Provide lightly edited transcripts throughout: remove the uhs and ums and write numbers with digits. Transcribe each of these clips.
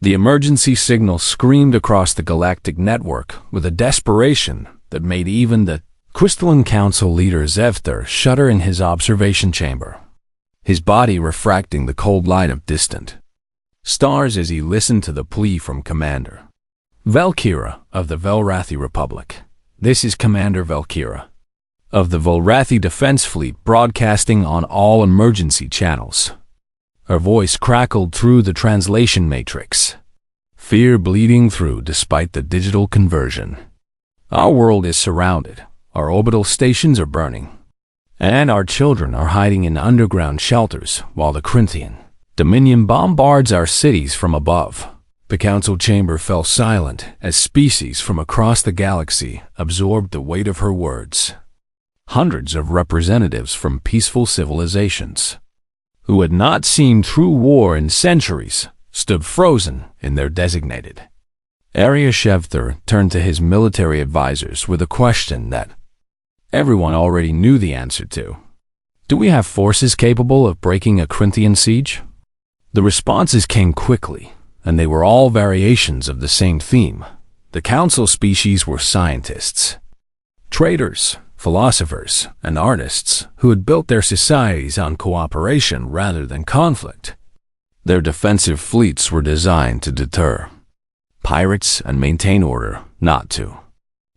The emergency signal screamed across the galactic network with a desperation that made even the Crystalline Council leader Zevthor shudder in his observation chamber, his body refracting the cold light of distant stars as he listened to the plea from Commander Valkyra of the Velrathi Republic. This is Commander Valkyra of the Velrathi Defense Fleet broadcasting on all emergency channels. Her voice crackled through the translation matrix, fear bleeding through despite the digital conversion. Our world is surrounded, our orbital stations are burning, and our children are hiding in underground shelters while the Corinthian Dominion bombards our cities from above. The council chamber fell silent as species from across the galaxy absorbed the weight of her words. Hundreds of representatives from peaceful civilizations, who had not seen true war in centuries, stood frozen in their designated area. Zevthor turned to his military advisors with a question that everyone already knew the answer to. Do we have forces capable of breaking a Corinthian siege? The responses came quickly, and they were all variations of the same theme. The council species were scientists, traders, philosophers, and artists who had built their societies on cooperation rather than conflict. Their defensive fleets were designed to deter pirates and maintain order, not to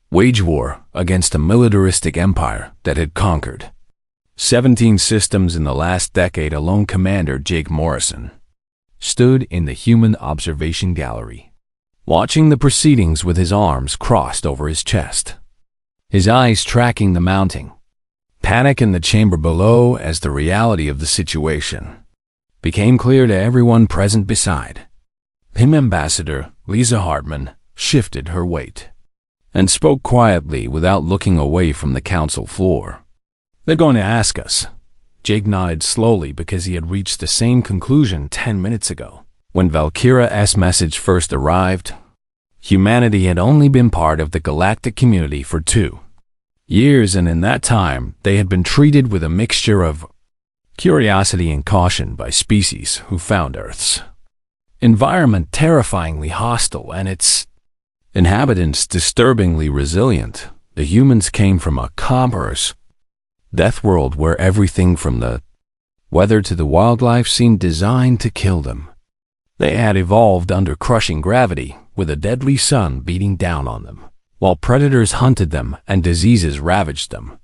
wage war against a militaristic empire that had conquered 17 systems in the last decade alone. Commander Jake Morrison stood in the human observation gallery, watching the proceedings with his arms crossed over his chest, his eyes tracking the mounting panic in the chamber below as the reality of the situation became clear to everyone present beside him. Ambassador Lisa Hartman shifted her weight and spoke quietly without looking away from the council floor. They're going to ask us. Jake nodded slowly because he had reached the same conclusion 10 minutes ago. When Valkyra's message first arrived, humanity had only been part of the galactic community for 2 years, and in that time they had been treated with a mixture of curiosity and caution by species who found Earth's environment terrifyingly hostile and its inhabitants disturbingly resilient. The humans came from a commerce death world where everything from the weather to the wildlife seemed designed to kill them. They had evolved under crushing gravity, with a deadly sun beating down on them, while predators hunted them and diseases ravaged them.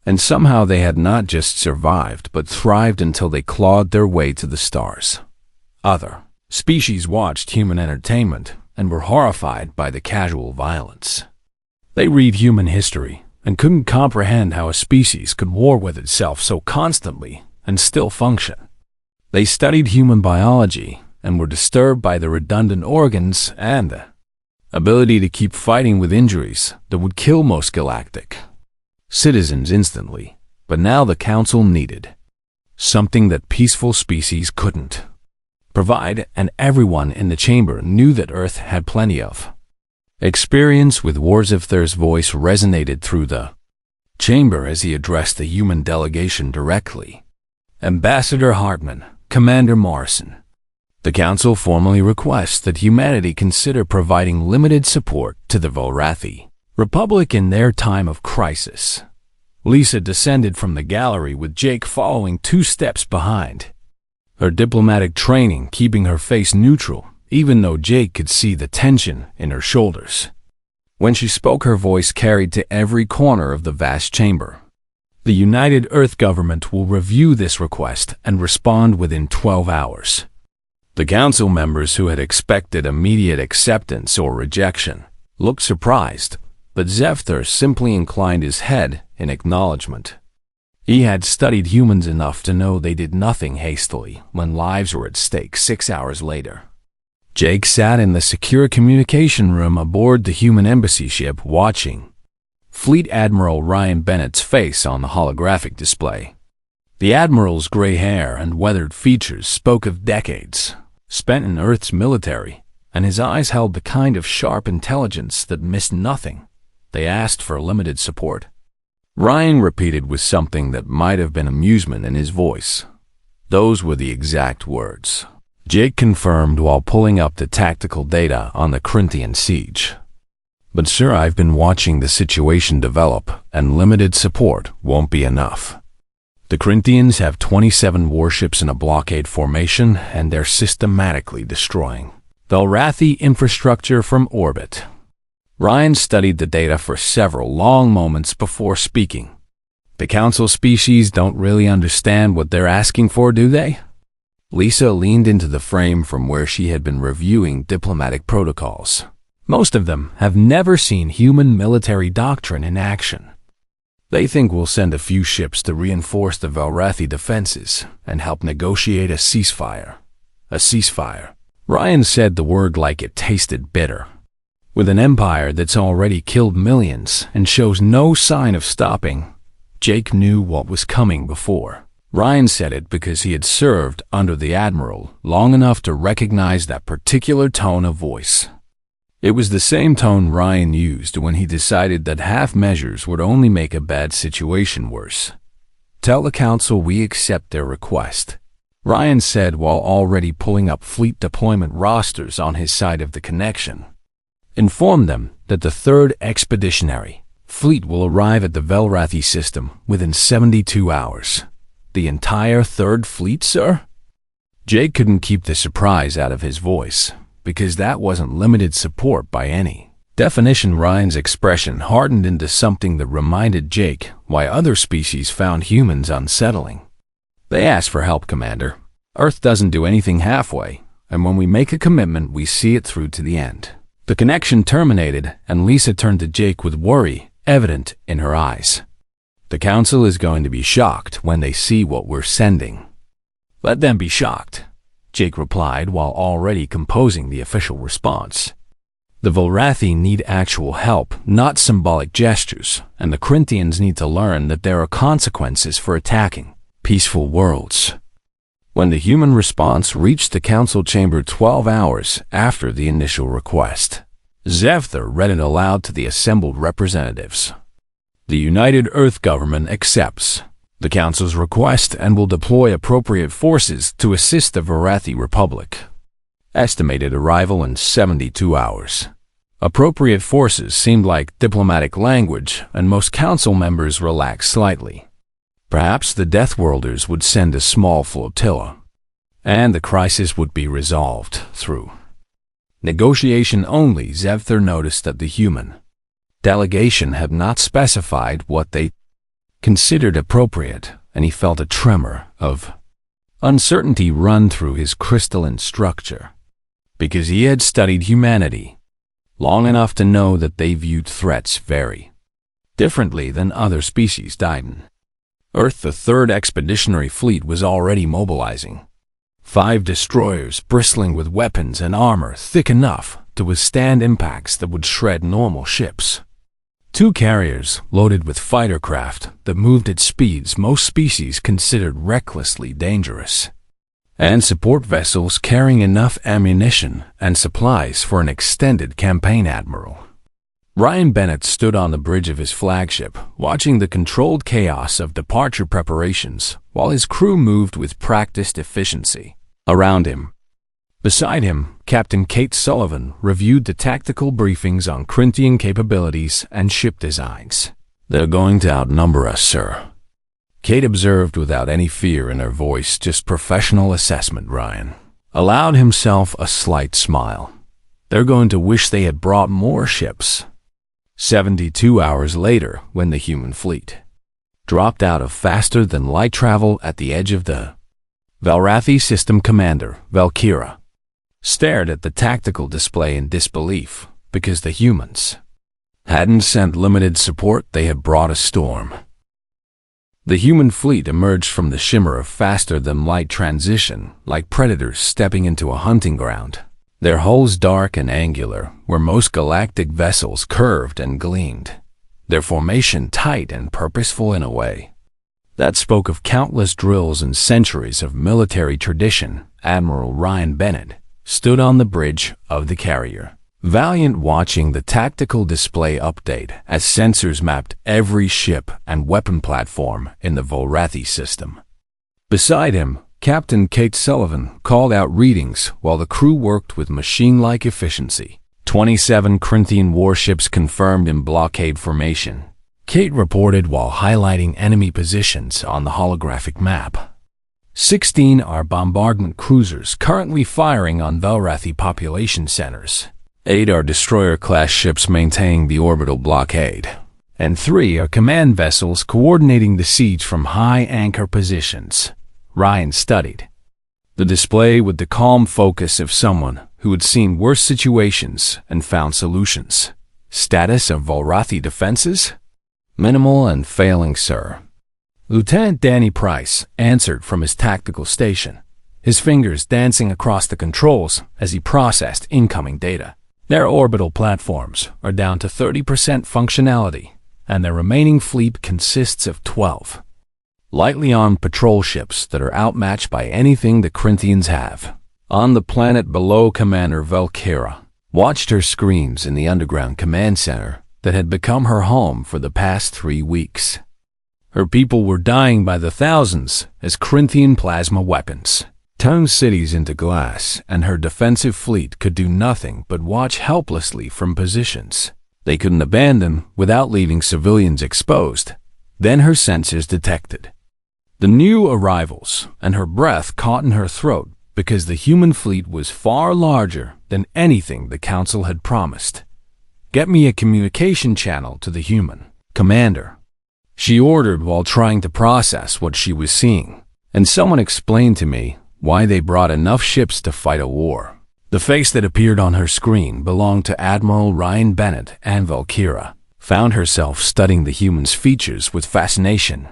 And somehow they had not just survived, but thrived until they clawed their way to the stars. Other species watched human entertainment and were horrified by the casual violence. They read human history and couldn't comprehend how a species could war with itself so constantly and still function. They studied human biology and were disturbed by the redundant organs and the ability to keep fighting with injuries that would kill most galactic citizens instantly. But now the council needed something that peaceful species couldn't provide, and everyone in the chamber knew that Earth had plenty of experience with wars. Zevthor's voice resonated through the chamber as he addressed the human delegation directly. Ambassador Hartman, Commander Morrison, the Council formally requests that humanity consider providing limited support to the Velrathi Republic in their time of crisis. Lisa descended from the gallery with Jake following 2 steps behind, her diplomatic training keeping her face neutral, even though Jake could see the tension in her shoulders. When she spoke, her voice carried to every corner of the vast chamber. The United Earth government will review this request and respond within 12 hours. The council members, who had expected immediate acceptance or rejection, looked surprised, but Zevthor simply inclined his head in acknowledgement. He had studied humans enough to know they did nothing hastily when lives were at stake. 6 hours later, Jake sat in the secure communication room aboard the human embassy ship, watching Fleet Admiral Ryan Bennett's face on the holographic display. The Admiral's gray hair and weathered features spoke of decades spent in Earth's military, and his eyes held the kind of sharp intelligence that missed nothing. They asked for limited support. Ryan repeated with something that might have been amusement in his voice. Those were the exact words. Jake confirmed while pulling up the tactical data on the Corinthian siege. But sir, I've been watching the situation develop, and limited support won't be enough. The Corinthians have 27 warships in a blockade formation, and they're systematically destroying Velrathi infrastructure from orbit. Ryan studied the data for several long moments before speaking. The council species don't really understand what they're asking for, do they? Lisa leaned into the frame from where she had been reviewing diplomatic protocols. Most of them have never seen human military doctrine in action. They think we'll send a few ships to reinforce the Velrathi defenses and help negotiate a ceasefire. A ceasefire. Ryan said the word like it tasted bitter. With an empire that's already killed millions and shows no sign of stopping, Jake knew what was coming before. Ryan said it because he had served under the Admiral long enough to recognize that particular tone of voice. It was the same tone Ryan used when he decided that half measures would only make a bad situation worse. Tell the council we accept their request, Ryan said while already pulling up fleet deployment rosters on his side of the connection. Inform them that the 3rd Expeditionary Fleet will arrive at the Velrathi system within 72 hours. The entire 3rd Fleet, sir? Jake couldn't keep the surprise out of his voice, because that wasn't limited support by any definition. Ryan's expression hardened into something that reminded Jake why other species found humans unsettling. They asked for help, Commander. Earth doesn't do anything halfway, and when we make a commitment, we see it through to the end. The connection terminated, and Lisa turned to Jake with worry evident in her eyes. The council is going to be shocked when they see what we're sending. Let them be shocked, Jake replied while already composing the official response. The Velrathi need actual help, not symbolic gestures, and the Corinthians need to learn that there are consequences for attacking peaceful worlds. When the human response reached the council chamber 12 hours after the initial request, Zephyr read it aloud to the assembled representatives. The United Earth Government accepts the Council's request and will deploy appropriate forces to assist the Velrathi Republic. Estimated arrival in 72 hours. Appropriate forces seemed like diplomatic language, and most council members relaxed slightly. Perhaps the Deathworlders would send a small flotilla, and the crisis would be resolved through negotiation only. Zephyr noticed that the human delegation had not specified what they considered appropriate, and he felt a tremor of uncertainty run through his crystalline structure, because he had studied humanity long enough to know that they viewed threats very differently than other species. Titan. Earth, the 3rd Expeditionary Fleet, was already mobilizing. 5 destroyers bristling with weapons and armor thick enough to withstand impacts that would shred normal ships. 2 carriers loaded with fighter craft that moved at speeds most species considered recklessly dangerous. And support vessels carrying enough ammunition and supplies for an extended campaign. Admiral Ryan Bennett stood on the bridge of his flagship, watching the controlled chaos of departure preparations while his crew moved with practiced efficiency around him. Beside him, Captain Kate Sullivan reviewed the tactical briefings on Corinthian capabilities and ship designs. They're going to outnumber us, sir, Kate observed without any fear in her voice, just professional assessment. Ryan allowed himself a slight smile. They're going to wish they had brought more ships. 72 hours later, when the human fleet dropped out of faster-than-light travel at the edge of the Velrathi system, Commander Valkyra stared at the tactical display in disbelief, because the humans hadn't sent limited support, they had brought a storm. The human fleet emerged from the shimmer of faster-than-light transition like predators stepping into a hunting ground. Their hulls dark and angular, where most galactic vessels curved and gleamed. Their formation tight and purposeful in a way that spoke of countless drills and centuries of military tradition. Admiral Ryan Bennett stood on the bridge of the carrier, valiant, watching the tactical display update as sensors mapped every ship and weapon platform in the Velrathi system. Beside him, Captain Kate Sullivan called out readings while the crew worked with machine-like efficiency. 27 Corinthian warships confirmed in blockade formation, Kate reported while highlighting enemy positions on the holographic map. 16 are bombardment cruisers currently firing on Velrathi population centers. 8 are destroyer-class ships maintaining the orbital blockade. And 3 are command vessels coordinating the siege from high anchor positions. Ryan studied the display with the calm focus of someone who had seen worse situations and found solutions. Status of Velrathi defenses? Minimal and failing, sir. Lieutenant Danny Price answered from his tactical station, his fingers dancing across the controls as he processed incoming data. Their orbital platforms are down to 30% functionality, and their remaining fleet consists of 12 lightly armed patrol ships that are outmatched by anything the Corinthians have. On the planet below, Commander Valkyra watched her screens in the underground command center that had become her home for the past 3 weeks. Her people were dying by the thousands as Corinthian plasma weapons turned cities into glass, and her defensive fleet could do nothing but watch helplessly from positions they couldn't abandon without leaving civilians exposed. Then her sensors detected the new arrivals, and her breath caught in her throat because the human fleet was far larger than anything the Council had promised. "Get me a communication channel to the human, Commander," she ordered while trying to process what she was seeing. And someone explained to me why they brought enough ships to fight a war. The face that appeared on her screen belonged to Admiral Ryan Bennett, and Valkyra found herself studying the human's features with fascination.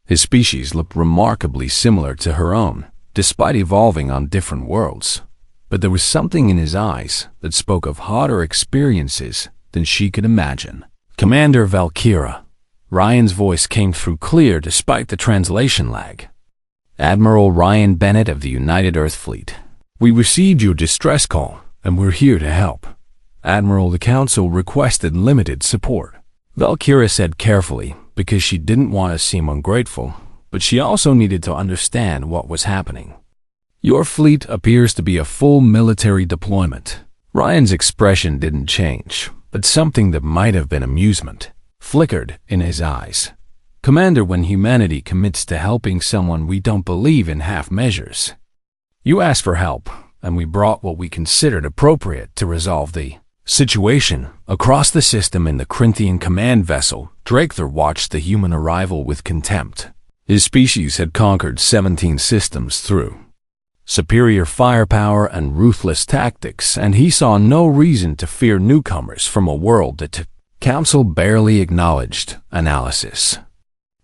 His species looked remarkably similar to her own, despite evolving on different worlds. But there was something in his eyes that spoke of hotter experiences than she could imagine. "Commander Valkyra." Ryan's voice came through clear despite the translation lag. "Admiral Ryan Bennett of the United Earth Fleet. We received your distress call, and we're here to help. Admiral, the Council requested limited support," Valkyra said carefully, because she didn't want to seem ungrateful, but she also needed to understand what was happening. "Your fleet appears to be a full military deployment." Ryan's expression didn't change, but something that might have been amusement flickered in his eyes. "Commander, when humanity commits to helping someone, we don't believe in half measures. You asked for help, and we brought what we considered appropriate to resolve the situation." Across the system in the Corinthian command vessel, Drakethor watched the human arrival with contempt. His species had conquered 17 systems through superior firepower and ruthless tactics, and he saw no reason to fear newcomers from a world that the Council barely acknowledged. Analysis,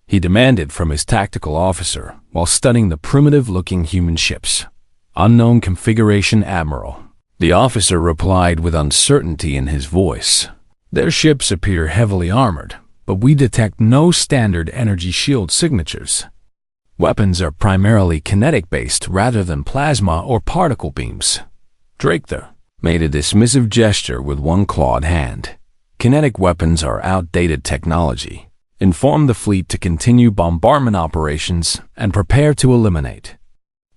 he demanded from his tactical officer while studying the primitive-looking human ships. "Unknown configuration, Admiral." The officer replied with uncertainty in his voice. "Their ships appear heavily armored, but we detect no standard energy shield signatures. Weapons are primarily kinetic-based rather than plasma or particle beams." Drakethor made a dismissive gesture with one clawed hand. "Kinetic weapons are outdated technology. Inform the fleet to continue bombardment operations and prepare to eliminate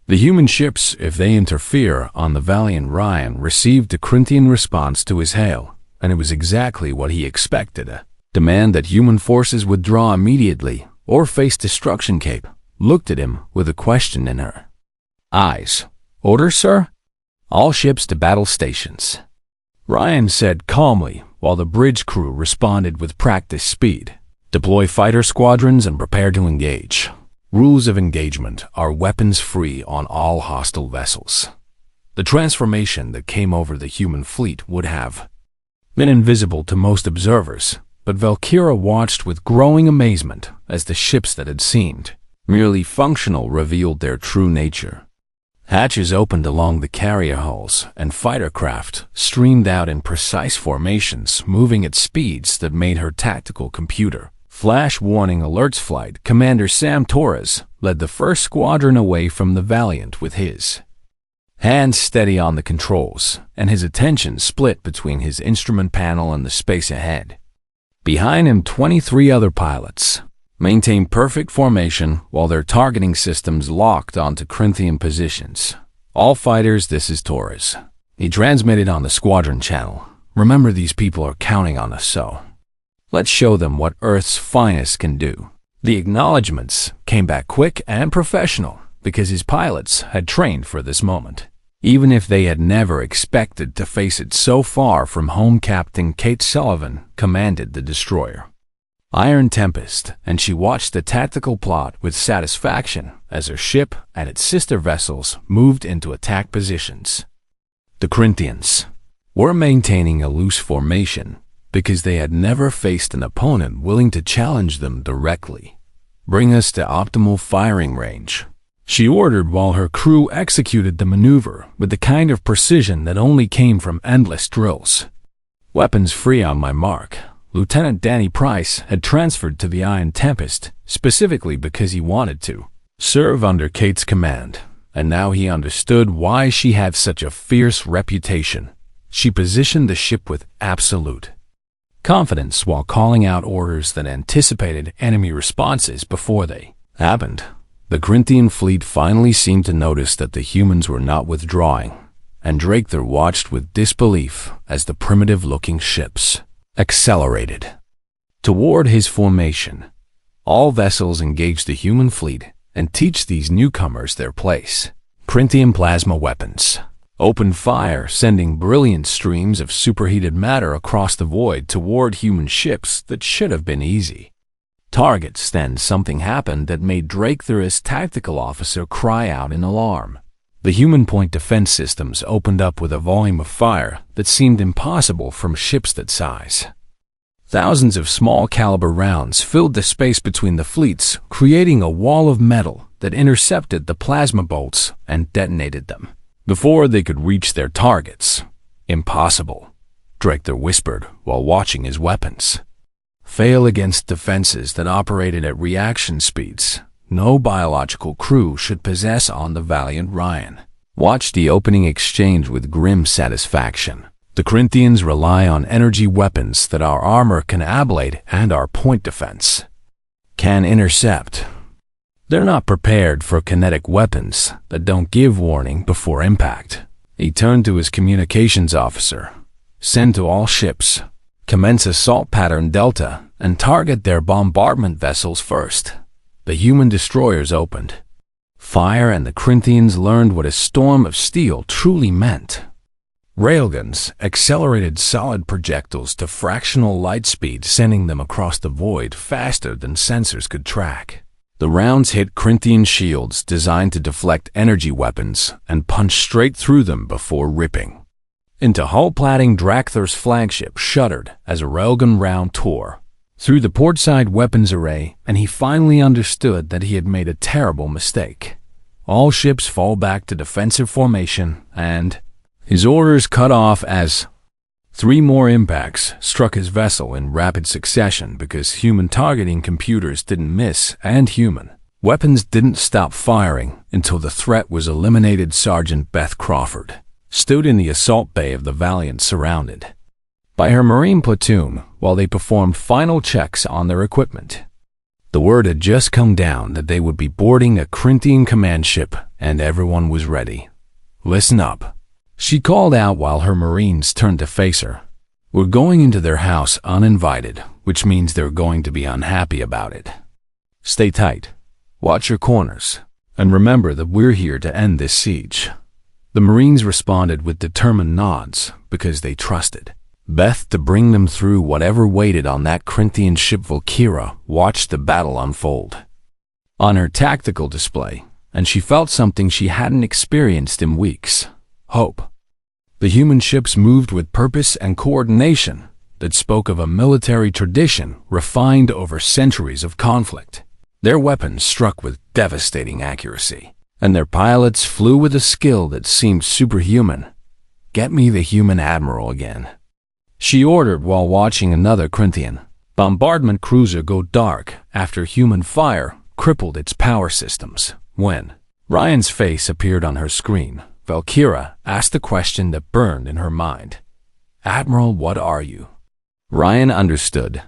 the human ships if they interfere." On the valiant Ryan received a Corinthian response to his hail, and it was exactly what he expected. A demand that human forces withdraw immediately or face destruction. Cape looked at him with a question in her eyes. "Order, sir?" "All ships to battle stations," Ryan said calmly, while the bridge crew responded with practice speed. "Deploy fighter squadrons and prepare to engage. Rules of engagement are weapons free on all hostile vessels." The transformation that came over the human fleet would have been invisible to most observers, but Valkyra watched with growing amazement as the ships that had seemed merely functional revealed their true nature. Hatches opened along the carrier hulls, and fighter craft streamed out in precise formations, moving at speeds that made her tactical computer flash warning alerts. Flight Commander Sam Torres led the first squadron away from the Valiant with his hands steady on the controls, and his attention split between his instrument panel and the space ahead. Behind him, 23 other pilots Maintain perfect formation while their targeting systems locked onto Corinthian positions. All fighters, this is Torres. He transmitted on the squadron channel. Remember, these people are counting on us, so let's show them what Earth's finest can do. The acknowledgements came back quick and professional because his pilots had trained for this moment. Even if they had never expected to face it so far from home, Captain Kate Sullivan commanded the destroyer Iron Tempest, and she watched the tactical plot with satisfaction as her ship and its sister vessels moved into attack positions. The Corinthians were maintaining a loose formation because they had never faced an opponent willing to challenge them directly. Bring us to optimal firing range, she ordered while her crew executed the maneuver with the kind of precision that only came from endless drills. Weapons free on my mark. Lieutenant Danny Price had transferred to the Iron Tempest specifically because he wanted to serve under Kate's command, and now he understood why she had such a fierce reputation. She positioned the ship with absolute confidence while calling out orders that anticipated enemy responses before they happened. The Corinthian fleet finally seemed to notice that the humans were not withdrawing, and Draketer watched with disbelief as the primitive-looking ships accelerated toward his formation. All vessels engaged the human fleet and teach these newcomers their place. Corinthian plasma weapons opened fire, sending brilliant streams of superheated matter across the void toward human ships that should have been easy targets. Then something happened that made Draketer, as tactical officer, cry out in alarm. The human point defense systems opened up with a volume of fire that seemed impossible from ships that size. Thousands of small caliber rounds filled the space between the fleets, creating a wall of metal that intercepted the plasma bolts and detonated them before they could reach their targets. Impossible, Draketer whispered while watching his weapons fail against defenses that operated at reaction speeds no biological crew should possess. On the valiant Ryan watched the opening exchange with grim satisfaction. The Corinthians rely on energy weapons that our armor can ablate and our point defense can intercept. They're not prepared for kinetic weapons that don't give warning before impact. He turned to his communications officer. Send to all ships. Commence assault pattern Delta and target their bombardment vessels first. The human destroyers opened fire, and the Corinthians learned what a storm of steel truly meant. Railguns accelerated solid projectiles to fractional light speed, sending them across the void faster than sensors could track. The rounds hit Corinthian shields designed to deflect energy weapons and punch straight through them before ripping into hull plating. Draketer's flagship shuddered as a railgun round tore through the portside weapons array, and he finally understood that he had made a terrible mistake. All ships fall back to defensive formation, and his orders cut off as 3 more impacts struck his vessel in rapid succession because human targeting computers didn't miss and human weapons didn't stop firing until the threat was eliminated. Sergeant Beth Crawford stood in the assault bay of the Valiant, surrounded by her Marine platoon while they performed final checks on their equipment. The word had just come down that they would be boarding a Corinthian command ship, and everyone was ready. Listen up, she called out while her Marines turned to face her. We're going into their house uninvited, which means they're going to be unhappy about it. Stay tight, watch your corners, and remember that we're here to end this siege. The Marines responded with determined nods because they trusted Beth to bring them through whatever waited on that Corinthian ship. Valkyra watched the battle unfold on her tactical display, and she felt something she hadn't experienced in weeks: hope. The human ships moved with purpose and coordination that spoke of a military tradition refined over centuries of conflict. Their weapons struck with devastating accuracy, and their pilots flew with a skill that seemed superhuman. Get me the human admiral again, she ordered while watching another Corinthian bombardment cruiser go dark after human fire crippled its power systems. When Ryan's face appeared on her screen, Valkyra asked the question that burned in her mind. Admiral, what are you? Ryan understood.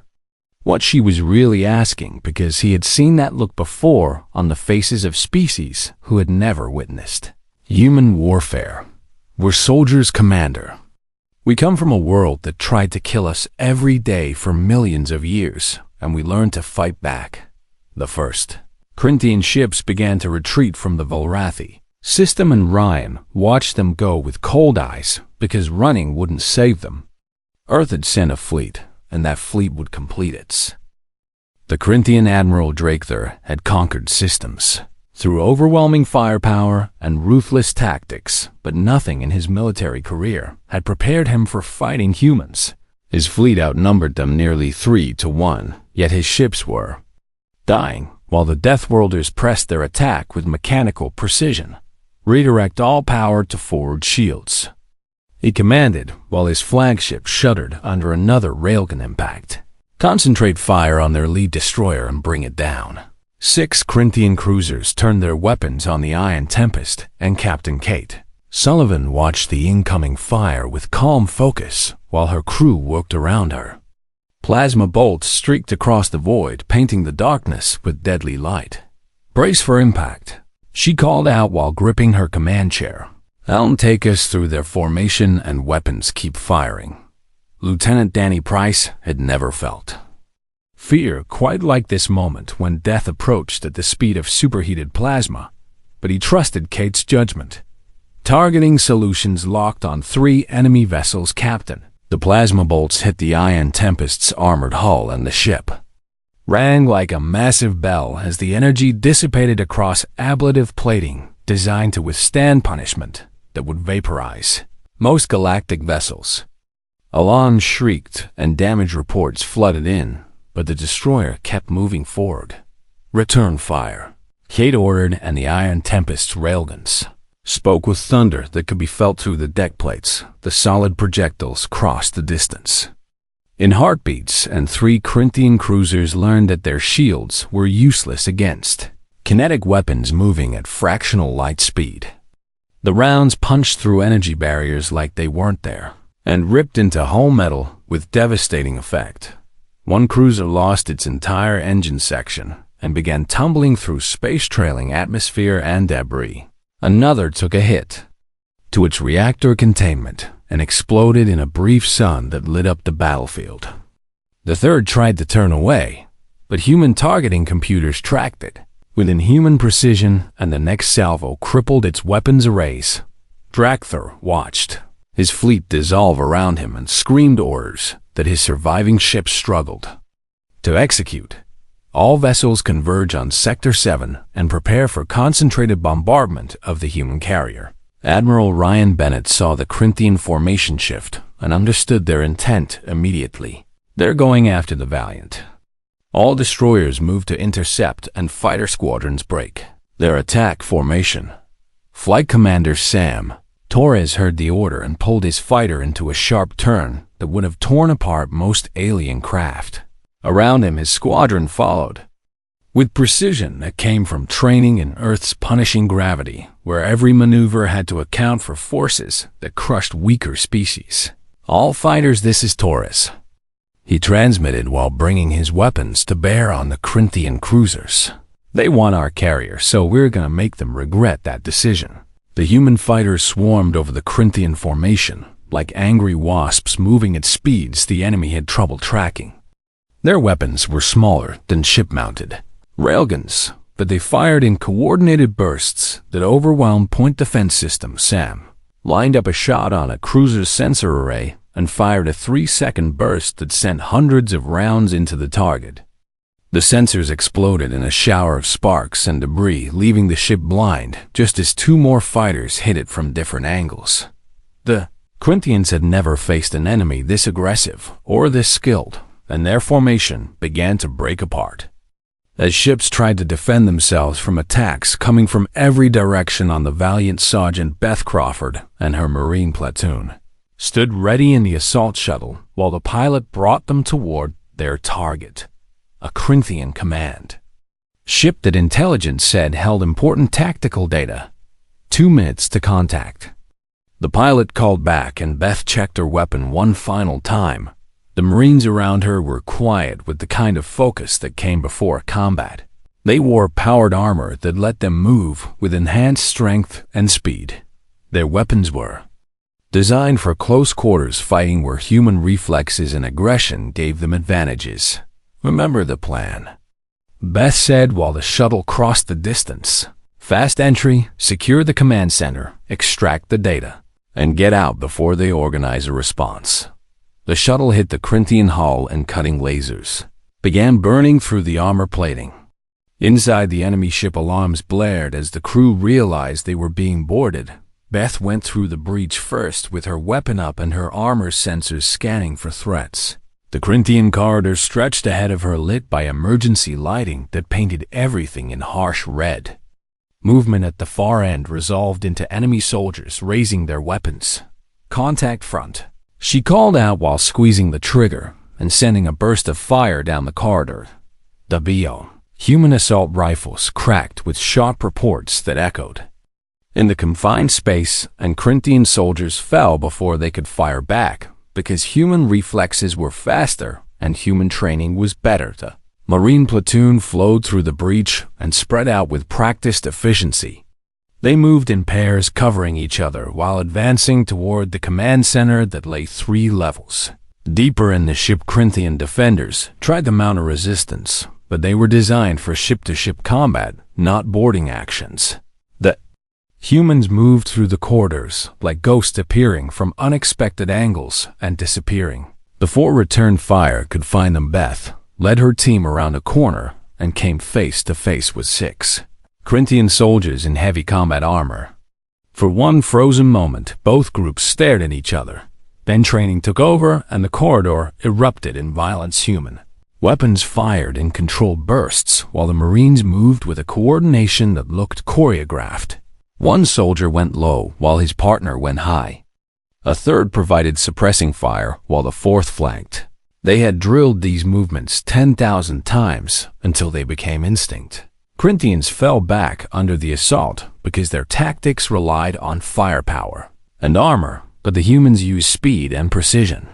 what she was really asking, because he had seen that look before on the faces of species who had never witnessed human warfare. We're soldiers, Commander. We come from a world that tried to kill us every day for millions of years, and we learned to fight back. The first Corinthian ships began to retreat from the Volrathi system, and Ryan watched them go with cold eyes because running wouldn't save them. Earth had sent a fleet, and that fleet would complete its. The Corinthian Admiral Drakethor had conquered systems through overwhelming firepower and ruthless tactics, but nothing in his military career had prepared him for fighting humans. His fleet outnumbered them nearly 3-1, yet his ships were dying, while the Deathworlders pressed their attack with mechanical precision. Redirect all power to forward shields, he commanded, while his flagship shuddered under another railgun impact. Concentrate fire on their lead destroyer and bring it down. 6 Corinthian cruisers turned their weapons on the Iron Tempest, and Captain Kate Sullivan watched the incoming fire with calm focus while her crew worked around her. Plasma bolts streaked across the void, painting the darkness with deadly light. Brace for impact, she called out while gripping her command chair. I'll take us through their formation, and weapons keep firing. Lieutenant Danny Price had never felt fear quite like this moment when death approached at the speed of superheated plasma, but he trusted Kate's judgment. Targeting solutions locked on 3 enemy vessels, Captain. The plasma bolts hit the Iron Tempest's armored hull, and the ship rang like a massive bell as the energy dissipated across ablative plating designed to withstand punishment that would vaporize most galactic vessels. Alarms shrieked and damage reports flooded in, but the destroyer kept moving forward. Return fire, Kate ordered, and the Iron Tempest's railguns spoke with thunder that could be felt through the deck plates. The solid projectiles crossed the distance in heartbeats, and 3 Corinthian cruisers learned that their shields were useless against kinetic weapons moving at fractional light speed. The rounds punched through energy barriers like they weren't there, and ripped into hull metal with devastating effect. One cruiser lost its entire engine section and began tumbling through space-trailing atmosphere and debris. Another took a hit to its reactor containment and exploded in a brief sun that lit up the battlefield. The third tried to turn away, but human targeting computers tracked it with inhuman precision, and the next salvo crippled its weapons arrays. Drakethor watched his fleet dissolve around him and screamed orders that his surviving ships struggled to execute. All vessels converge on Sector 7 and prepare for concentrated bombardment of the human carrier. Admiral Ryan Bennett saw the Corinthian formation shift and understood their intent immediately. They're going after the Valiant. All destroyers move to intercept, and fighter squadrons break their attack formation. Flight Commander Sam Torres heard the order and pulled his fighter into a sharp turn that would have torn apart most alien craft. Around him, his squadron followed with precision that came from training in Earth's punishing gravity, where every maneuver had to account for forces that crushed weaker species. All fighters, this is Torres, he transmitted while bringing his weapons to bear on the Corinthian cruisers. They want our carrier, so we're gonna make them regret that decision. The human fighters swarmed over the Corinthian formation, like angry wasps moving at speeds the enemy had trouble tracking. Their weapons were smaller than ship-mounted railguns, but they fired in coordinated bursts that overwhelmed point defense systems. Sam lined up a shot on a cruiser's sensor array and fired a 3-second burst that sent hundreds of rounds into the target. The sensors exploded in a shower of sparks and debris, leaving the ship blind just as 2 more fighters hit it from different angles. The Corinthians had never faced an enemy this aggressive or this skilled, and their formation began to break apart. As ships tried to defend themselves from attacks coming from every direction, on the valiant Sergeant Beth Crawford and her Marine platoon stood ready in the assault shuttle while the pilot brought them toward their target, a Corinthian command ship that intelligence said held important tactical data. 2 minutes to contact. The pilot called back, and Beth checked her weapon one final time. The Marines around her were quiet with the kind of focus that came before combat. They wore powered armor that let them move with enhanced strength and speed. Their weapons were designed for close quarters fighting where human reflexes and aggression gave them advantages. "Remember the plan," Beth said while the shuttle crossed the distance. "Fast entry, secure the command center, extract the data, and get out before they organize a response." The shuttle hit the Corinthian hull and cutting lasers began burning through the armor plating. Inside, the enemy ship alarms blared as the crew realized they were being boarded. Beth went through the breach first with her weapon up and her armor sensors scanning for threats. The Corinthian corridor stretched ahead of her, lit by emergency lighting that painted everything in harsh red. Movement at the far end resolved into enemy soldiers raising their weapons. "Contact front," she called out while squeezing the trigger and sending a burst of fire down the corridor. The BO. Human assault rifles cracked with sharp reports that echoed in the confined space, and Corinthian soldiers fell before they could fire back because human reflexes were faster and human training was better. The Marine platoon flowed through the breach and spread out with practiced efficiency. They moved in pairs, covering each other while advancing toward the command center that lay 3 levels deeper in the ship. Corinthian defenders tried to mount a resistance, but they were designed for ship-to-ship combat, not boarding actions. The humans moved through the corridors like ghosts, appearing from unexpected angles and disappearing. Before return fire could find them, Beth led her team around a corner and came face to face with 6 Corinthian soldiers in heavy combat armor. For one frozen moment, both groups stared at each other. Then training took over and the corridor erupted in violence. Human weapons fired in controlled bursts while the Marines moved with a coordination that looked choreographed. One soldier went low while his partner went high. A third provided suppressing fire while the fourth flanked. They had drilled these movements 10,000 times until they became instinct. Corinthians fell back under the assault because their tactics relied on firepower and armor, but the humans used speed and precision.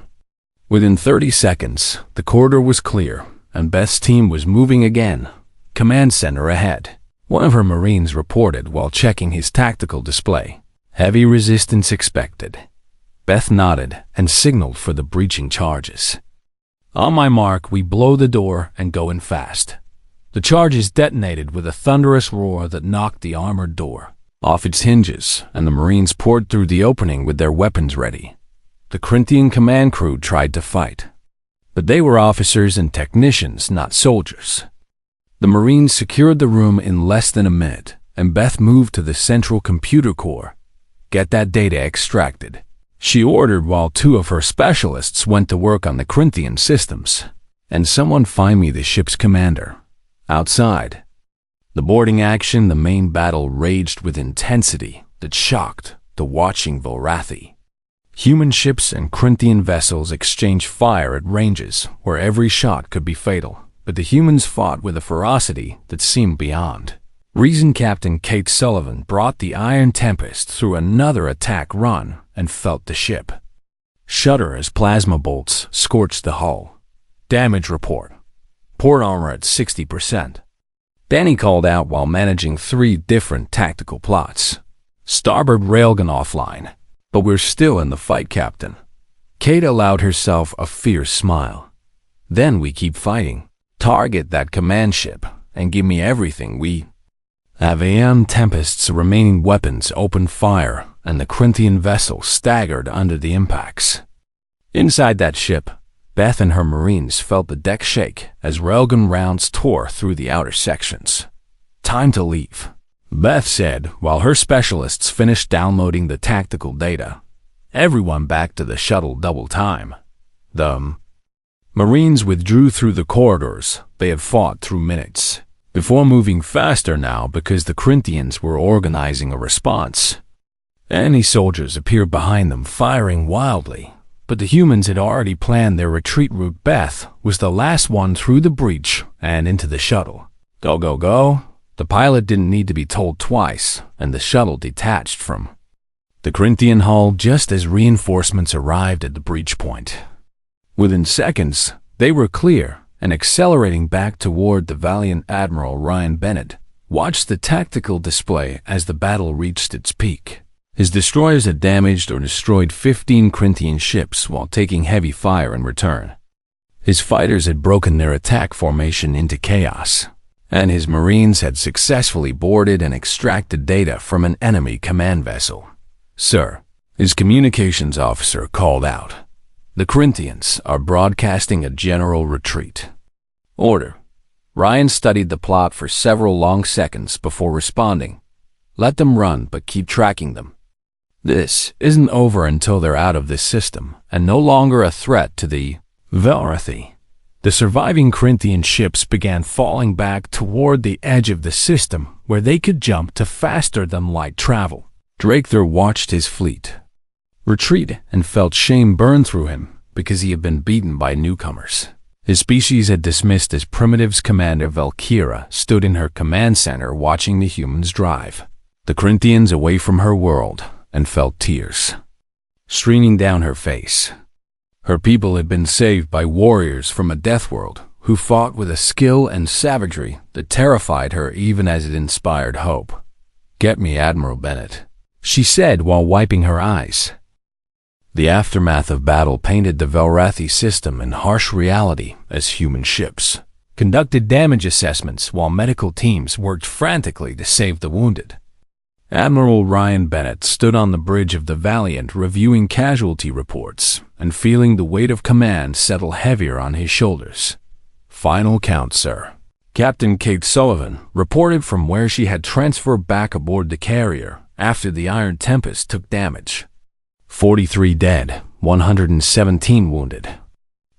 Within 30 seconds, the corridor was clear, and Beth's team was moving again. Command center ahead. One of her Marines reported while checking his tactical display. "Heavy resistance expected." Beth nodded and signaled for the breaching charges. "On my mark, we blow the door and go in fast." The charges detonated with a thunderous roar that knocked the armored door off its hinges, and the Marines poured through the opening with their weapons ready. The Corinthian command crew tried to fight, but they were officers and technicians, not soldiers. The Marines secured the room in less than a minute, and Beth moved to the central computer core. "Get that data extracted," she ordered while 2 of her specialists went to work on the Corinthian systems. "And someone find me the ship's commander." Outside the boarding action, the main battle raged with intensity that shocked the watching Volrathi. Human ships and Corinthian vessels exchanged fire at ranges where every shot could be fatal, but the humans fought with a ferocity that seemed beyond reason. Captain Kate Sullivan brought the Iron Tempest through another attack run and felt the ship shudder as plasma bolts scorched the hull. "Damage report. Port armor at 60%. Danny called out while managing 3 different tactical plots. "Starboard railgun offline. But we're still in the fight, Captain." Kate allowed herself a fierce smile. "Then we keep fighting. Target that command ship and give me everything we have." AM Tempest's remaining weapons opened fire, and the Corinthian vessel staggered under the impacts. Inside that ship, Beth and her Marines felt the deck shake as railgun rounds tore through the outer sections. "Time to leave," Beth said while her specialists finished downloading the tactical data. "Everyone back to the shuttle, double time." The Marines withdrew through the corridors they had fought through minutes before moving faster now because the Corinthians were organizing a response. Enemy soldiers appeared behind them, firing wildly, but the humans had already planned their retreat route. Beth was the last one through the breach and into the shuttle. "Go, go, go." The pilot didn't need to be told twice, and the shuttle detached from the Corinthian hull just as reinforcements arrived at the breach point. Within seconds, they were clear and accelerating back toward the valiant Admiral Ryan Bennett watched the tactical display as the battle reached its peak. His destroyers had damaged or destroyed 15 Corinthian ships while taking heavy fire in return. His fighters had broken their attack formation into chaos, and his Marines had successfully boarded and extracted data from an enemy command vessel. "Sir," his communications officer called out, "the Corinthians are broadcasting a general retreat." "Order." Ryan studied the plot for several long seconds before responding. "Let them run, but keep tracking them. This isn't over until they're out of this system and no longer a threat to the Velrathi." The surviving Corinthian ships began falling back toward the edge of the system where they could jump to faster-than-light travel. Draketer watched his fleet retreat and felt shame burn through him because he had been beaten by newcomers. His species had dismissed as primitives. Commander Valkyra stood in her command center watching the humans drive the Corinthians away from her world and felt tears streaming down her face. Her people had been saved by warriors from a death world who fought with a skill and savagery that terrified her even as it inspired hope. "Get me Admiral Bennett," she said while wiping her eyes. The aftermath of battle painted the Velrathi system in harsh reality as human ships conducted damage assessments while medical teams worked frantically to save the wounded. Admiral Ryan Bennett stood on the bridge of the Valiant reviewing casualty reports and feeling the weight of command settle heavier on his shoulders. "Final count, sir." Captain Kate Sullivan reported from where she had transferred back aboard the carrier after the Iron Tempest took damage. 43 dead, 117 wounded.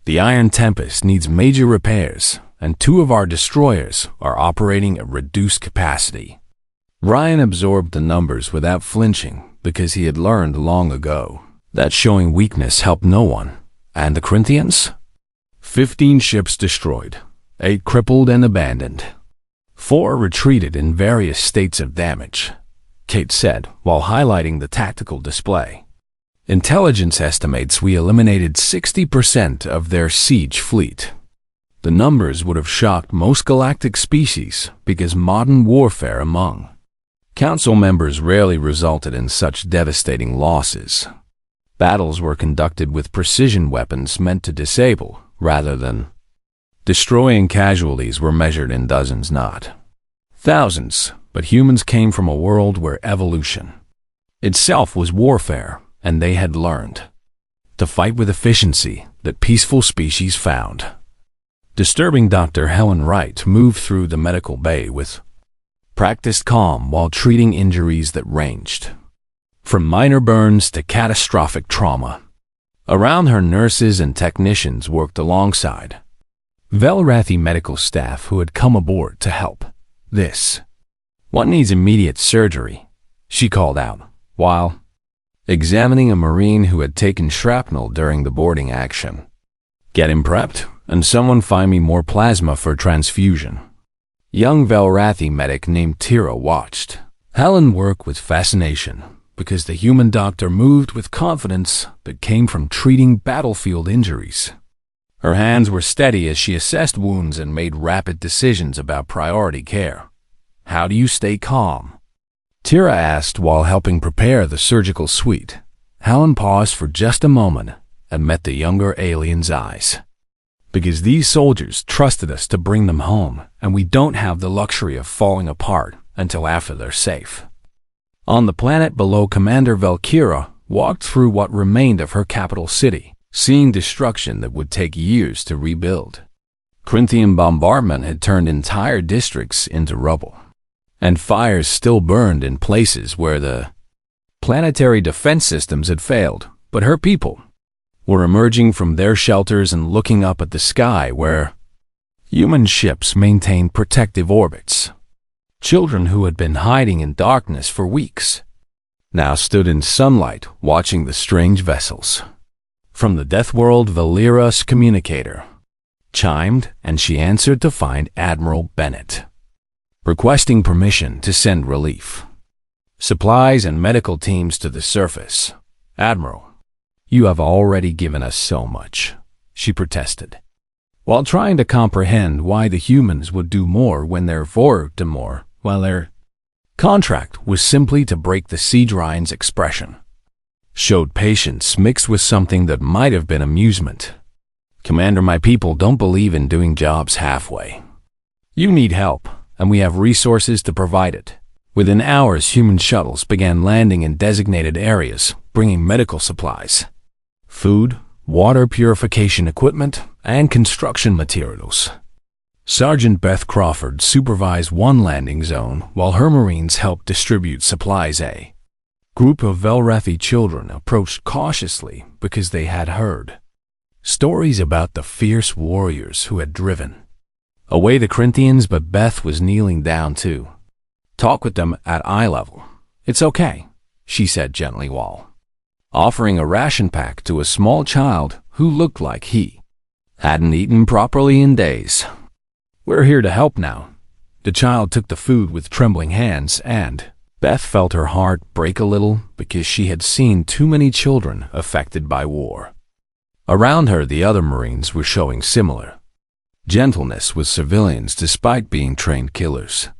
The Iron Tempest needs major repairs, and 2 of our destroyers are operating at reduced capacity. Ryan absorbed the numbers without flinching because he had learned long ago that showing weakness helped no one. And the Corinthians? 15 ships destroyed, 8 crippled and abandoned. 4 retreated in various states of damage, Kate said while highlighting the tactical display. Intelligence estimates we eliminated 60% of their siege fleet. The numbers would have shocked most galactic species because modern warfare among Council members rarely resulted in such devastating losses. Battles were conducted with precision weapons meant to disable rather than destroying. Casualties were measured in dozens, not thousands, but humans came from a world where evolution itself was warfare, and they had learned to fight with efficiency that peaceful species found. Disturbing Dr. Helen Wright moved through the medical bay with practiced calm while treating injuries that ranged from minor burns to catastrophic trauma. Around her, nurses and technicians worked alongside Velrathi medical staff who had come aboard to help. "This one needs immediate surgery," she called out, while examining a Marine who had taken shrapnel during the boarding action. "Get him prepped, and someone find me more plasma for transfusion." Young Velrathi medic named Tira watched Helen work with fascination because the human doctor moved with confidence that came from treating battlefield injuries. Her hands were steady as she assessed wounds and made rapid decisions about priority care. "How do you stay calm?" Tira asked while helping prepare the surgical suite. Helen paused for just a moment and met the younger alien's eyes. "Because these soldiers trusted us to bring them home, and we don't have the luxury of falling apart until after they're safe." On the planet below, Commander Valkyra walked through what remained of her capital city, seeing destruction that would take years to rebuild. Corinthian bombardment had turned entire districts into rubble, and fires still burned in places where the planetary defense systems had failed, but her people were emerging from their shelters and looking up at the sky where human ships maintained protective orbits. Children who had been hiding in darkness for weeks now stood in sunlight watching the strange vessels. From the death world, Valera's communicator chimed, and she answered to find Admiral Bennett, requesting permission to send relief, supplies, and medical teams to the surface. "Admiral, you have already given us so much. she protested. While trying to comprehend why the humans would do more when they're for to more, while their contract was simply to break the siege. Ryan's expression showed patience mixed with something that might have been amusement. Commander, my people don't believe in doing jobs halfway. You need help, and we have resources to provide it. Within hours, human shuttles began landing in designated areas, bringing medical supplies, food, water purification equipment, and construction materials. Sergeant Beth Crawford supervised one landing zone while her Marines helped distribute supplies. A group of Velrathi children approached cautiously because they had heard stories about the fierce warriors who had driven away the Corinthians, but Beth was kneeling down to talk with them at eye level. It's okay, she said gently while offering a ration pack to a small child who looked like he hadn't eaten properly in days. We're here to help now. The child took the food with trembling hands, and Beth felt her heart break a little because she had seen too many children affected by war. Around her, the other Marines were showing similar gentleness with civilians despite being trained killers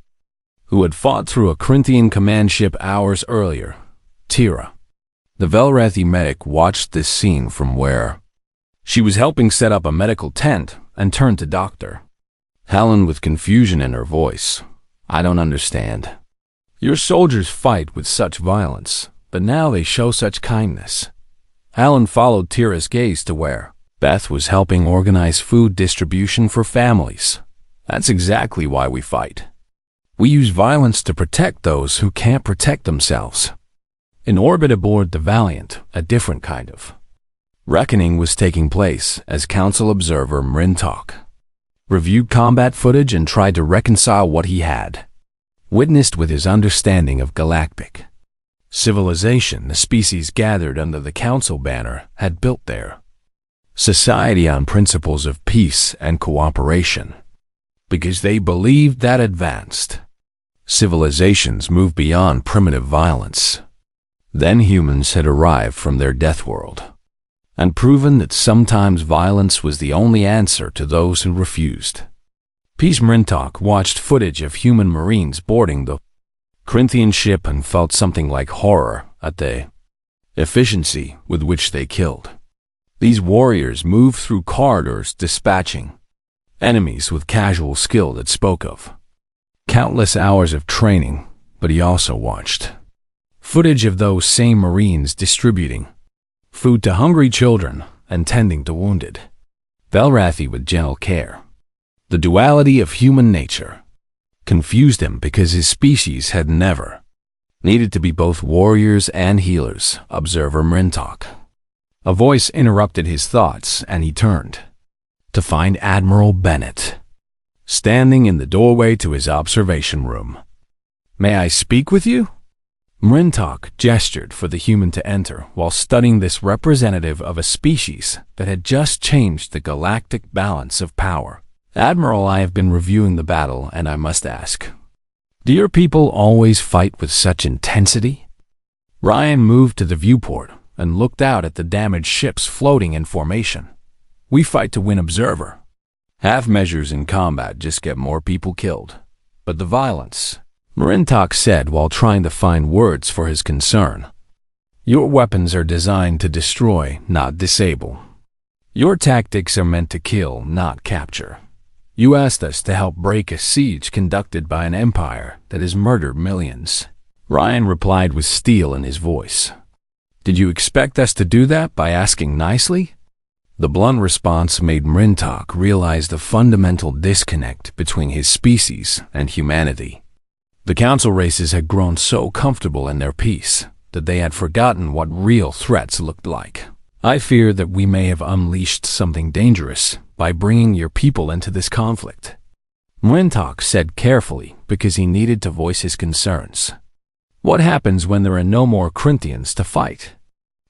who had fought through a Corinthian command ship hours earlier. Tira, the Velrathi medic, watched this scene from where she was helping set up a medical tent and turned to Dr. Helen with confusion in her voice. I don't understand. Your soldiers fight with such violence, but now they show such kindness. Helen followed Tira's gaze to where Beth was helping organize food distribution for families. That's exactly why we fight. We use violence to protect those who can't protect themselves. In orbit aboard the Valiant, a different kind of reckoning was taking place as Council observer Mrintok reviewed combat footage and tried to reconcile what he had witnessed with his understanding of galactic civilization. The species gathered under the Council banner had built their society on principles of peace and cooperation because they believed that advanced civilizations move beyond primitive violence. Then humans had arrived from their death world and proven that sometimes violence was the only answer to those who refused. Peace. Mrintok watched footage of human Marines boarding the Corinthian ship and felt something like horror at the efficiency with which they killed. These warriors moved through corridors dispatching enemies with casual skill that spoke of countless hours of training, but he also watched footage of those same Marines distributing food to hungry children and tending to wounded Velrathi with gentle care. The duality of human nature confused him because his species had never needed to be both warriors and healers. Observer Mrintok. A voice interrupted his thoughts, and he turned to find Admiral Bennett standing in the doorway to his observation room. May I speak with you? Mrintok gestured for the human to enter while studying this representative of a species that had just changed the galactic balance of power. Admiral, I have been reviewing the battle, and I must ask, do your people always fight with such intensity? Ryan moved to the viewport and looked out at the damaged ships floating in formation. We fight to win, observer. Half measures in combat just get more people killed. But the violence, Mrintok said while trying to find words for his concern. Your weapons are designed to destroy, not disable. Your tactics are meant to kill, not capture. You asked us to help break a siege conducted by an empire that has murdered millions. Ryan replied with steel in his voice. Did you expect us to do that by asking nicely? The blunt response made Mrintok realize the fundamental disconnect between his species and humanity. The council races had grown so comfortable in their peace that they had forgotten what real threats looked like. I fear that we may have unleashed something dangerous by bringing your people into this conflict, Mrintok said carefully because he needed to voice his concerns. What happens when there are no more Corinthians to fight?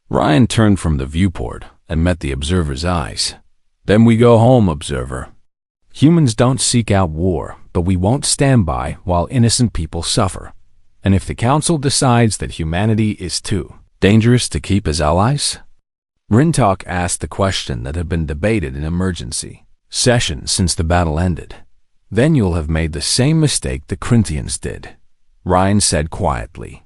Ryan turned from the viewport and met the observer's eyes. Then we go home, observer. Humans don't seek out war, but we won't stand by while innocent people suffer. And if the council decides that humanity is too dangerous to keep as allies, Rintok asked the question that had been debated in emergency sessions since the battle ended. Then you'll have made the same mistake the Corinthians did, Ryan said quietly.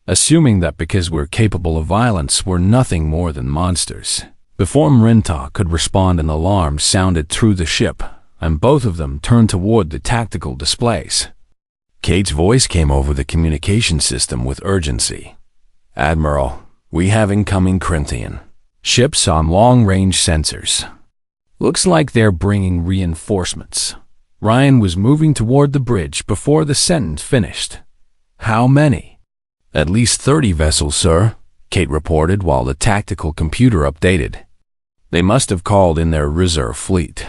Assuming that because we're capable of violence, we're nothing more than monsters. Before Rintok could respond, an alarm sounded through the ship, and both of them turned toward the tactical displays. Kate's voice came over the communication system with urgency. Admiral, we have incoming Corinthian ships on long-range sensors. Looks like they're bringing reinforcements. Ryan was moving toward the bridge before the sentence finished. How many? At least 30 vessels, sir, Kate reported while the tactical computer updated. They must have called in their reserve fleet.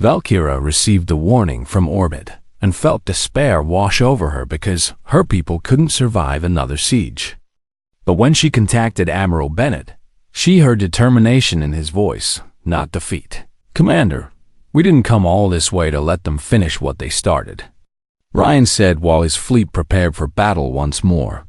Valkyra received a warning from orbit and felt despair wash over her because her people couldn't survive another siege. But when she contacted Admiral Bennett, she heard determination in his voice, not defeat. Commander, we didn't come all this way to let them finish what they started, Ryan said while his fleet prepared for battle once more.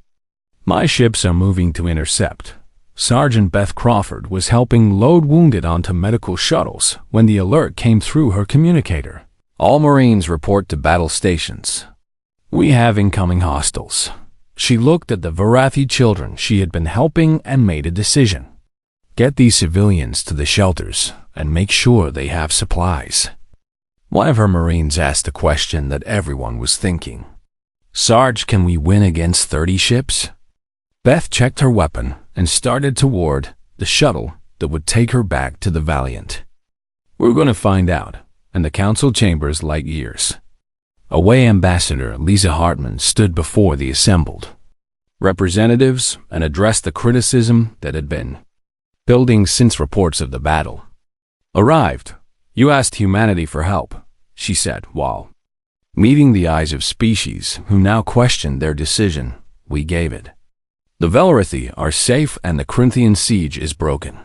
My ships are moving to intercept. Sergeant Beth Crawford was helping load wounded onto medical shuttles when the alert came through her communicator. All Marines report to battle stations. We have incoming hostiles. She looked at the Varathi children she had been helping and made a decision. Get these civilians to the shelters and make sure they have supplies. One of her Marines asked a question that everyone was thinking. Sarge, can we win against 30 ships? Beth checked her weapon and started toward the shuttle that would take her back to the Valiant. We're going to find out, and the council chambers light years. Away Ambassador Lisa Hartman stood before the assembled representatives and addressed the criticism that had been building since reports of the battle arrived. You asked humanity for help, she said, while meeting the eyes of species who now questioned their decision. We gave it. The Velrathi are safe and the Corinthian siege is broken.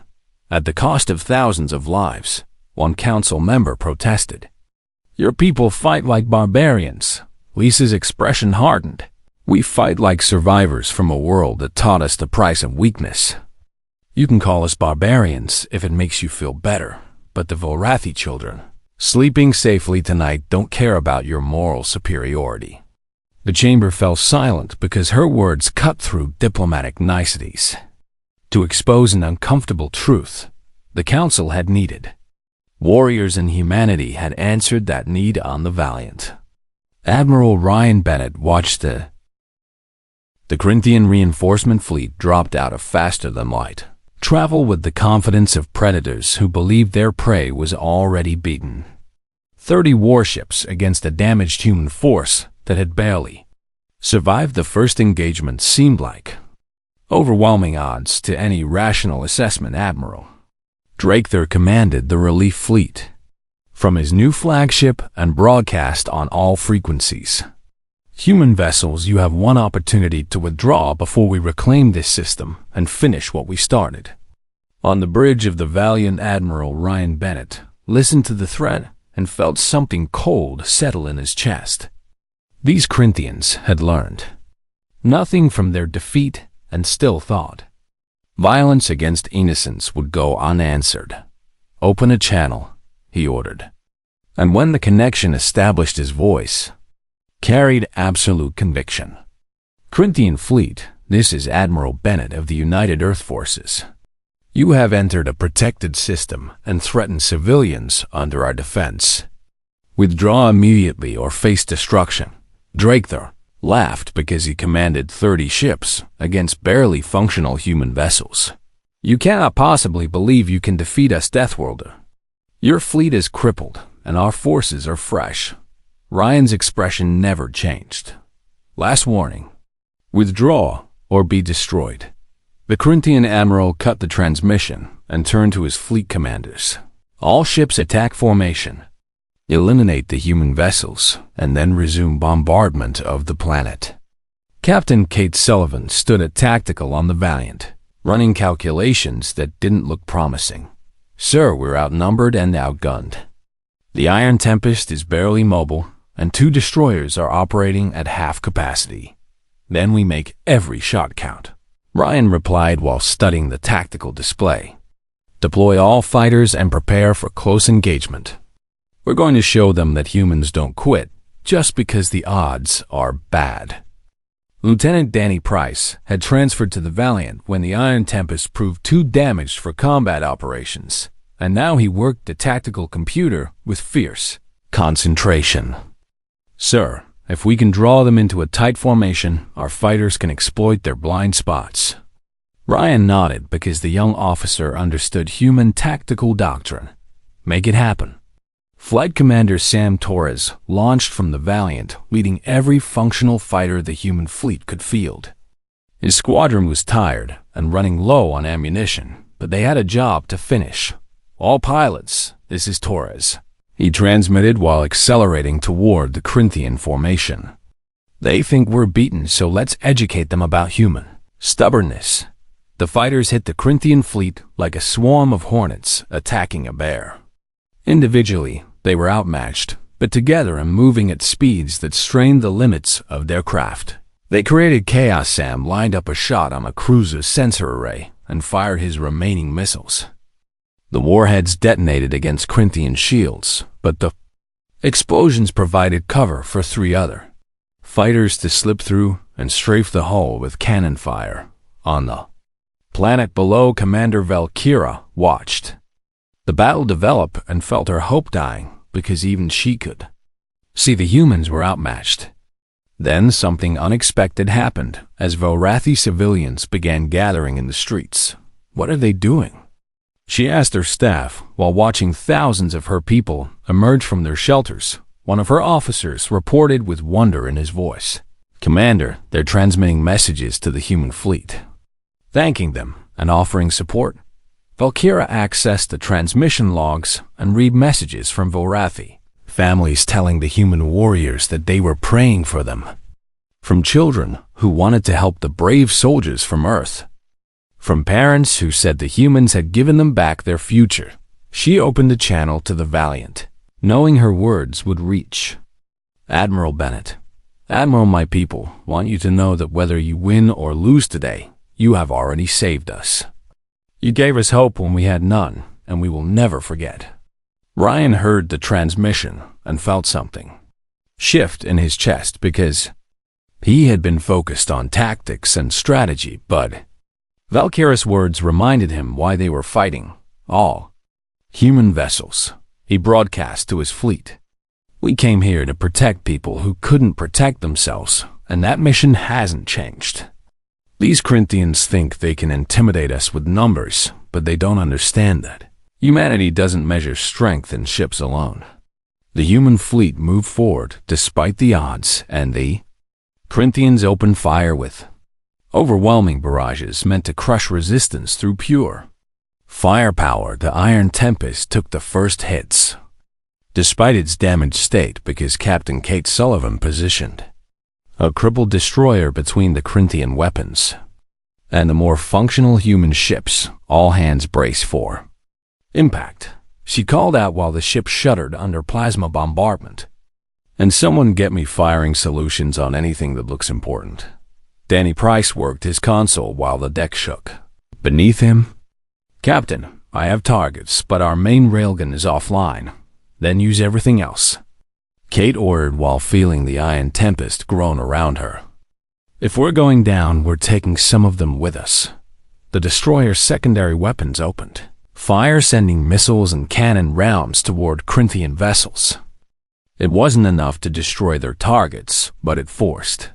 At the cost of thousands of lives, one council member protested. Your people fight like barbarians. Lisa's expression hardened. We fight like survivors from a world that taught us the price of weakness. You can call us barbarians if it makes you feel better, but the Velrathi children, sleeping safely tonight, don't care about your moral superiority. The chamber fell silent because her words cut through diplomatic niceties. To expose an uncomfortable truth, the council had needed. Warriors and humanity had answered that need on the Valiant. Admiral Ryan Bennett watched the Corinthian reinforcement fleet dropped out of faster than light. Travel with the confidence of predators who believed their prey was already beaten. 30 warships against a damaged human force that had barely survived the first engagement seemed like overwhelming odds to any rational assessment. Admiral Draketer commanded the relief fleet from his new flagship and broadcast on all frequencies. Human vessels, you have one opportunity to withdraw before we reclaim this system and finish what we started. On the bridge of the Valiant, Admiral Ryan Bennett listened to the threat and felt something cold settle in his chest. These Corinthians had learned nothing from their defeat and still thought violence against innocents would go unanswered. Open a channel, he ordered. And when the connection established, his voice carried absolute conviction. Corinthian fleet, this is Admiral Bennett of the United Earth Forces. You have entered a protected system and threatened civilians under our defense. Withdraw immediately or face destruction. Draketer laughed because he commanded 30 ships against barely functional human vessels. You cannot possibly believe you can defeat us, Deathworlder. Your fleet is crippled and our forces are fresh. Ryan's expression never changed. Last warning. Withdraw or be destroyed. The Corinthian admiral cut the transmission and turned to his fleet commanders. All ships attack formation. Eliminate the human vessels and then resume bombardment of the planet. Captain Kate Sullivan stood at tactical on the Valiant, running calculations that didn't look promising. Sir, we're outnumbered and outgunned. The Iron Tempest is barely mobile, and 2 destroyers are operating at half capacity. Then we make every shot count. Ryan replied while studying the tactical display. Deploy all fighters and prepare for close engagement. We're going to show them that humans don't quit just because the odds are bad. Lieutenant Danny Price had transferred to the Valiant when the Iron Tempest proved too damaged for combat operations, and now he worked the tactical computer with fierce concentration. Sir, if we can draw them into a tight formation, our fighters can exploit their blind spots. Ryan nodded because the young officer understood human tactical doctrine. Make it happen. Flight Commander Sam Torres launched from the Valiant, leading every functional fighter the human fleet could field. His squadron was tired and running low on ammunition, but they had a job to finish. All pilots, this is Torres. He transmitted while accelerating toward the Corinthian formation. They think we're beaten, so let's educate them about human stubbornness. The fighters hit the Corinthian fleet like a swarm of hornets attacking a bear. Individually, they were outmatched, but together and moving at speeds that strained the limits of their craft. They created chaos. Sam lined up a shot on a cruiser's sensor array and fired his remaining missiles. The warheads detonated against Corinthian shields, but the explosions provided cover for 3 other fighters to slip through and strafe the hull with cannon fire. On the planet below, Commander Valkyra watched the battle develop and felt her hope dying because even she could see the humans were outmatched. Then something unexpected happened as Vorathi civilians began gathering in the streets. What are they doing? She asked her staff while watching thousands of her people emerge from their shelters. One of her officers reported with wonder in his voice. Commander, they're transmitting messages to the human fleet, thanking them and offering support. Valkyra accessed the transmission logs and read messages from Vorathi, families telling the human warriors that they were praying for them, from children who wanted to help the brave soldiers from Earth, from parents who said the humans had given them back their future. She opened a channel to the Valiant, knowing her words would reach. Admiral Bennett, Admiral, my people want you to know that whether you win or lose today, you have already saved us. You gave us hope when we had none, and we will never forget. Ryan heard the transmission and felt something shift in his chest because he had been focused on tactics and strategy, but Valkyra's words reminded him why they were fighting. All human vessels, he broadcast to his fleet. We came here to protect people who couldn't protect themselves, and that mission hasn't changed. These Corinthians think they can intimidate us with numbers, but they don't understand that humanity doesn't measure strength in ships alone. The human fleet moved forward despite the odds, and the Corinthians opened fire with overwhelming barrages meant to crush resistance through pure firepower. The Iron Tempest took the first hits, despite its damaged state, because Captain Kate Sullivan positioned a crippled destroyer between the Corinthian weapons and the more functional human ships. All hands brace for impact, she called out while the ship shuddered under plasma bombardment. And someone get me firing solutions on anything that looks important. Danny Price worked his console while the deck shook beneath him. Captain, I have targets, but our main railgun is offline. Then use everything else, Kate ordered while feeling the Iron Tempest groan around her. If we're going down, we're taking some of them with us. The destroyer's secondary weapons opened fire, sending missiles and cannon rounds toward Corinthian vessels. It wasn't enough to destroy their targets, but it forced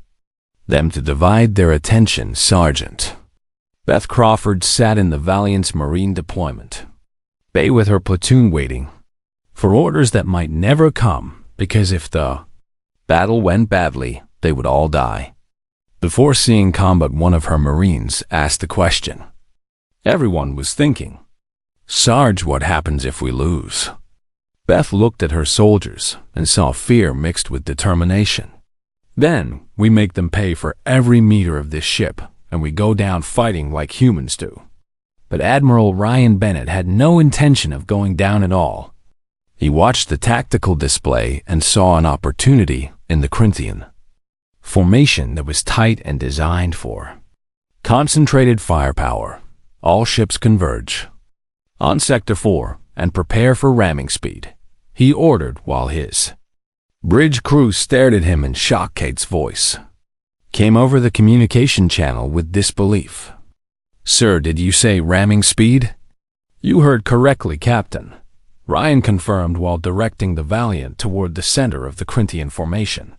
them to divide their attention. Sergeant Beth Crawford sat in the Valiant's Marine deployment bay with her platoon waiting for orders that might never come, because if the battle went badly, they would all die. Before seeing combat, one of her Marines asked the question everyone was thinking. Sarge, what happens if we lose? Beth looked at her soldiers and saw fear mixed with determination. Then we make them pay for every meter of this ship, and we go down fighting like humans do. But Admiral Ryan Bennett had no intention of going down at all. He watched the tactical display and saw an opportunity in the Corinthian formation that was tight and designed for concentrated firepower. All ships converge. On Sector 4, and prepare for ramming speed, he ordered while his bridge crew stared at him in shock. Kate's voice came over the communication channel with disbelief. Sir, did you say ramming speed? You heard correctly, Captain, Ryan confirmed while directing the Valiant toward the center of the Corinthian formation.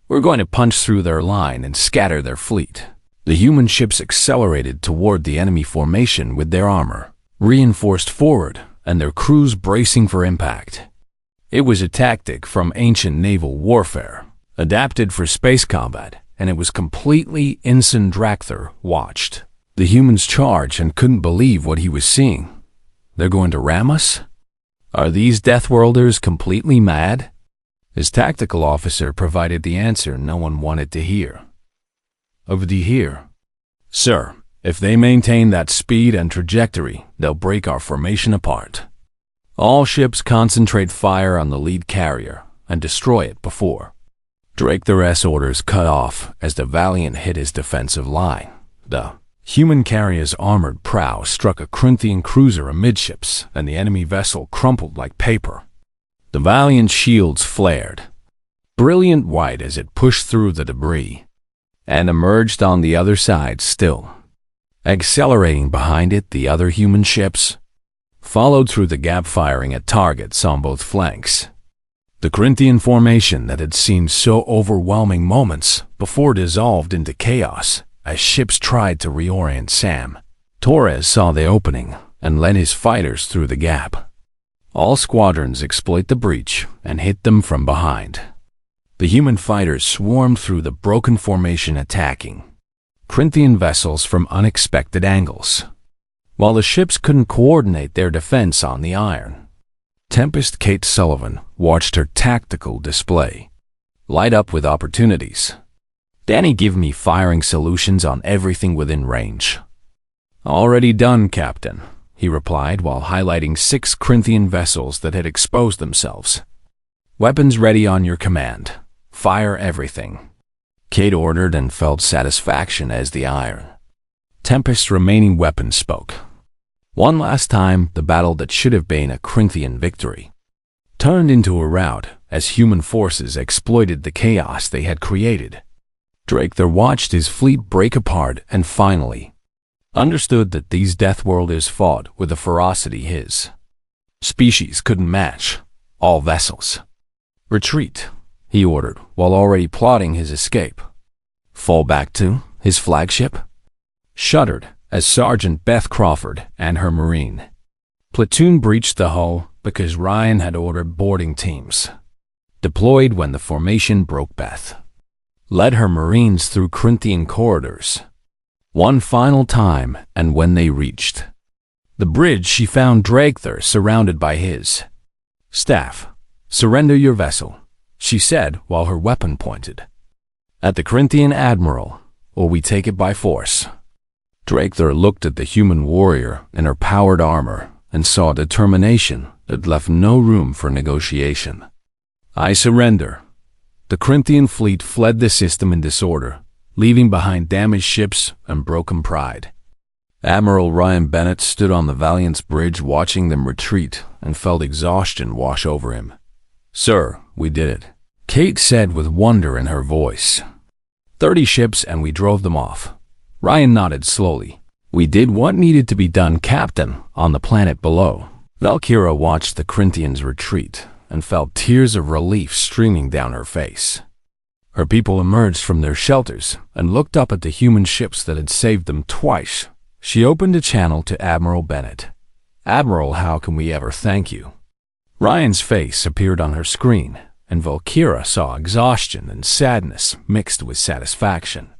We're going to punch through their line and scatter their fleet. The human ships accelerated toward the enemy formation with their armor reinforced forward and their crews bracing for impact. It was a tactic from ancient naval warfare, adapted for space combat, and it was completely insane. Drakther watched the humans charge and couldn't believe what he was seeing. They're going to ram us? Are these Deathworlders completely mad? His tactical officer provided the answer no one wanted to hear. Over the here. Sir, if they maintain that speed and trajectory, they'll break our formation apart. All ships concentrate fire on the lead carrier and destroy it before Drakther's orders cut off as the Valiant hit his defensive line. The human carrier's armored prow struck a Corinthian cruiser amidships, and the enemy vessel crumpled like paper. The Valiant's shields flared, brilliant white as it pushed through the debris, and emerged on the other side still. Accelerating behind it, the other human ships followed through the gap, firing at targets on both flanks. The Corinthian formation that had seemed so overwhelming moments before dissolved into chaos as ships tried to reorient. Sam Torres saw the opening and led his fighters through the gap. All squadrons exploit the breach and hit them from behind. The human fighters swarmed through the broken formation, attacking Corinthian vessels from unexpected angles, while the ships couldn't coordinate their defense on the iron. Tempest Kate Sullivan watched her tactical display light up with opportunities. Danny, give me firing solutions on everything within range. Already done, Captain, he replied while highlighting 6 Corinthian vessels that had exposed themselves. Weapons ready on your command. Fire everything. Kate ordered and felt satisfaction as the iron Tempest's remaining weapons spoke. One last time, the battle that should have been a Corinthian victory turned into a rout as human forces exploited the chaos they had created. Drakther watched his fleet break apart and finally understood that these Deathworlders fought with a ferocity his species couldn't match. All vessels, retreat, he ordered while already plotting his escape. Fall back to his flagship? Shuddered as Sergeant Beth Crawford and her Marine platoon breached the hull because Ryan had ordered boarding teams deployed when the formation broke. Beth led her Marines through Corinthian corridors one final time, and when they reached the bridge, she found Drakther surrounded by his staff. Surrender your vessel, she said while her weapon pointed at the Corinthian admiral, or we take it by force. Drakther looked at the human warrior in her powered armor and saw determination that left no room for negotiation. I surrender. The Corinthian fleet fled the system in disorder, leaving behind damaged ships and broken pride. Admiral Ryan Bennett stood on the Valiant's bridge watching them retreat and felt exhaustion wash over him. Sir, we did it, Kate said with wonder in her voice. 30 ships and we drove them off. Ryan nodded slowly. We did what needed to be done, Captain, on the planet below. Valkyra watched the Corinthians retreat and felt tears of relief streaming down her face. Her people emerged from their shelters and looked up at the human ships that had saved them twice. She opened a channel to Admiral Bennett. Admiral, how can we ever thank you? Ryan's face appeared on her screen, and Valkyra saw exhaustion and sadness mixed with satisfaction.